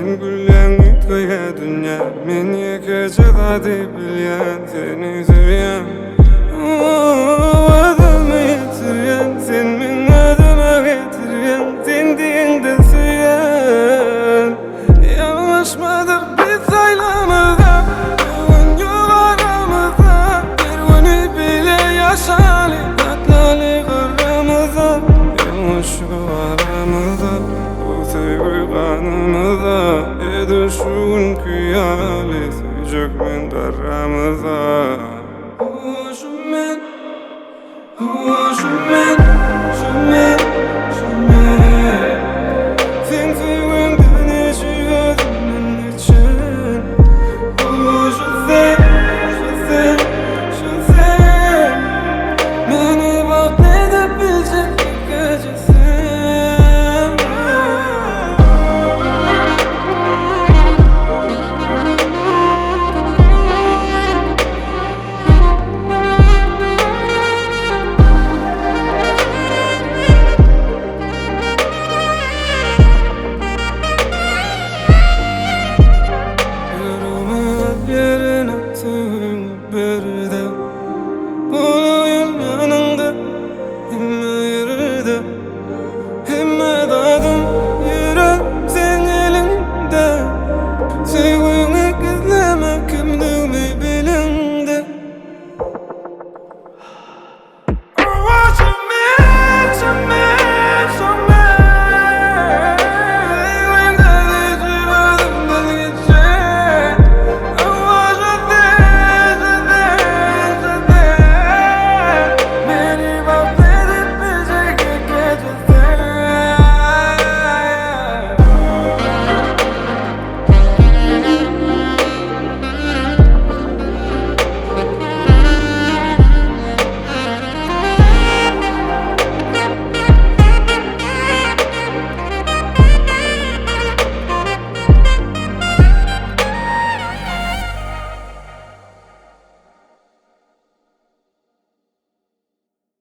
Sen gülyen ütköye dünya Men yekece deyip bilyen Seni sevyen Adımı yitiryen Sen min adıma getiryen Sen diyende süyen Yanlışmadır biz aylamızda Bir gün yol aramızda Bir günü bile yaşali Tatlali kırramızda Yanlış şu aramızda Bu sevgi kanımızda Edişun kıyali Sevecek men daramızda Hoşum men